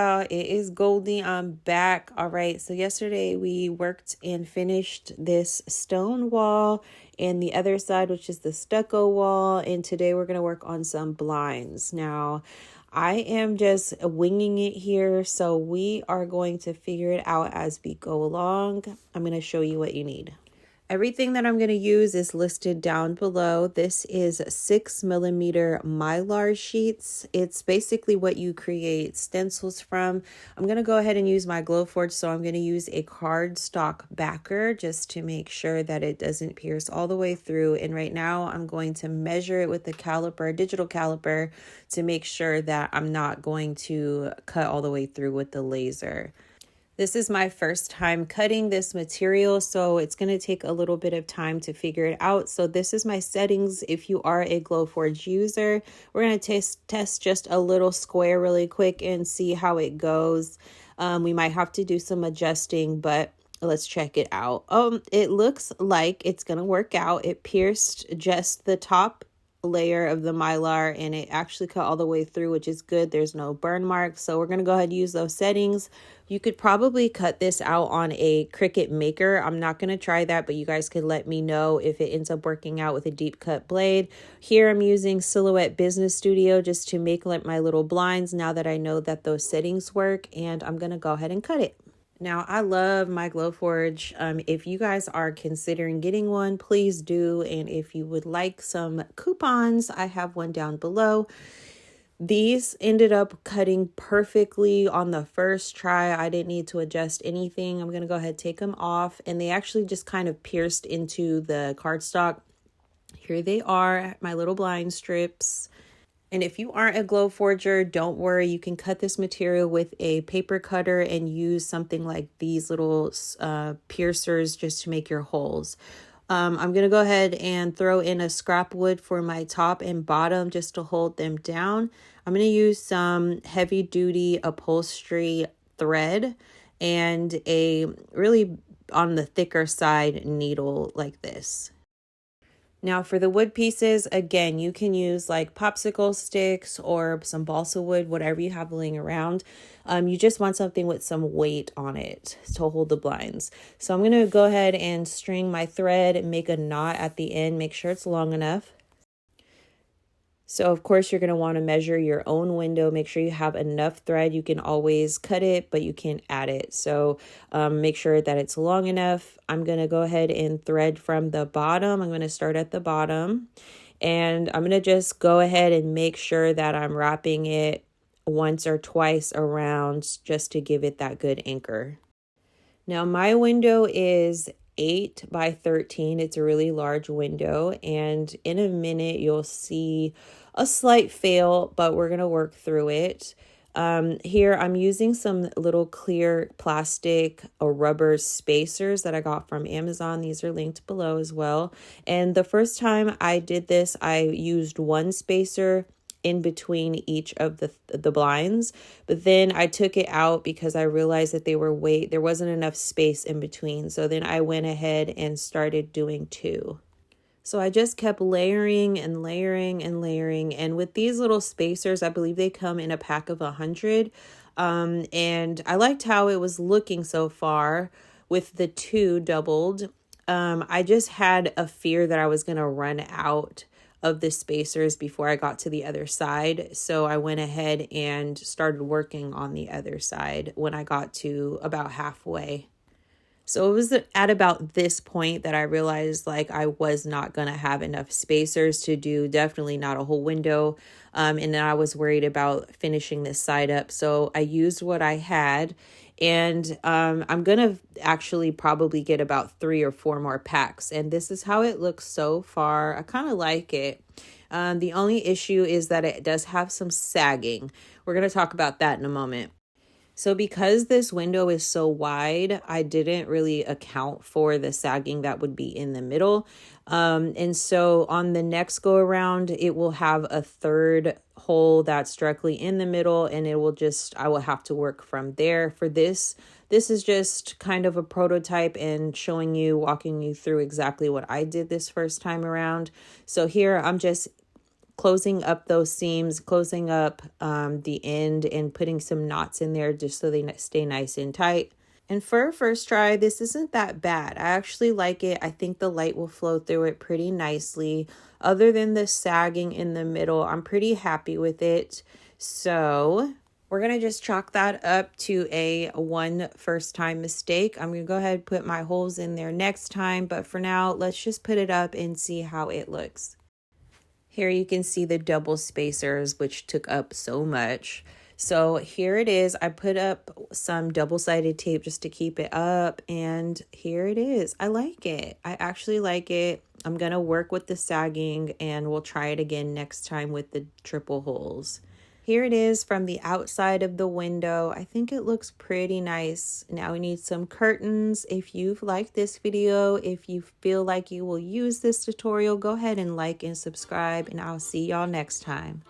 y'all, it is Goldie. I'm back. All right, so yesterday we worked and finished this stone wall and the other side, which is the stucco wall, and today we're going to work on some blinds. Now I am just winging it here, so we are going to figure it out as we go along. I'm going to show you what you need. Everything that I'm going to use is listed down below. This is 6mm Mylar sheets. It's basically what you create stencils from. I'm going to go ahead and use my Glowforge, so I'm going to use a cardstock backer just to make sure that it doesn't pierce all the way through. And right now I'm going to measure it with the caliper, digital caliper, to make sure that I'm not going to cut all the way through with the laser. This is my first time cutting this material, so it's going to take a little bit of time to figure it out. So this is my settings. If you are a Glowforge user, we're going to test just a little square really quick and see how it goes. We might have to do some adjusting, but let's check it out. It looks like it's going to work out. It pierced just the top layer of the Mylar and it actually cut all the way through, which is good. There's no burn marks, so we're going to go ahead and use those settings. You could probably cut this out on a Cricut Maker. I'm not going to try that, but you guys could let me know if it ends up working out with a deep cut blade. Here I'm using Silhouette Business Studio just to make like my little blinds now that I know that those settings work, and I'm going to go ahead and cut it. Now, I love my Glowforge. If you guys are considering getting one, please do. And if you would like some coupons, I have one down below. These ended up cutting perfectly on the first try. I didn't need to adjust anything. I'm going to go ahead and take them off. And they actually just kind of pierced into the cardstock. Here they are, my little blind strips. And if you aren't a Glowforger, don't worry. You can cut this material with a paper cutter and use something like these little piercers just to make your holes. I'm going to go ahead and throw in a scrap wood for my top and bottom just to hold them down. I'm going to use some heavy duty upholstery thread and a really on the thicker side needle like this. Now for the wood pieces, again, you can use like popsicle sticks or some balsa wood, whatever you have laying around. You just want something with some weight on it to hold the blinds. So I'm going to go ahead and string my thread and make a knot at the end. Make sure it's long enough. So of course you're going to want to measure your own window. Make sure you have enough thread. You can always cut it, but you can add it. So make sure that it's long enough. I'm going to go ahead and thread from the bottom. I'm going to start at the bottom and I'm going to just go ahead and make sure that I'm wrapping it once or twice around just to give it that good anchor. Now my window is 8 by 13. It's a really large window, and in a minute you'll see a slight fail, but we're going to work through it. Here I'm using some little clear plastic or rubber spacers that I got from Amazon. These are linked below as well. And the first time I did this, I used one spacer in between each of the blinds, but then I took it out because I realized that there wasn't enough space in between. So then I went ahead and started doing 2. So I just kept layering and layering and layering. And with these little spacers, I believe they come in a pack of 100. And I liked how it was looking so far with the 2 doubled. I just had a fear that I was going to run out of the spacers before I got to the other side. So I went ahead and started working on the other side when I got to about halfway. So it was at about this point that I realized like I was not going to have enough spacers to do definitely not a whole window. And then I was worried about finishing this side up. So I used what I had. And I'm going to actually probably get about 3 or 4 more packs. And this is how it looks so far. I kind of like it. The only issue is that it does have some sagging. We're going to talk about that in a moment. So because this window is so wide, I didn't really account for the sagging that would be in the middle. And so on the next go around, it will have a third hole that's directly in the middle, and I will have to work from there. For this is just kind of a prototype and walking you through exactly what I did this first time around. So here I'm just closing up those seams, closing up the end and putting some knots in there just so they stay nice and tight. And for a first try, this isn't that bad. I actually like it. I think the light will flow through it pretty nicely. Other than the sagging in the middle, I'm pretty happy with it. So we're going to just chalk that up to a one first time mistake. I'm going to go ahead and put my holes in there next time. But for now, let's just put it up and see how it looks. Here you can see the double spacers, which took up so much. So here it is. I put up some double-sided tape just to keep it up, and here it is. I like it. I actually like it. I'm going to work with the sagging, and we'll try it again next time with the triple holes. Here it is from the outside of the window. I think it looks pretty nice. Now we need some curtains. If you've liked this video, if you feel like you will use this tutorial, go ahead and like and subscribe, and I'll see y'all next time.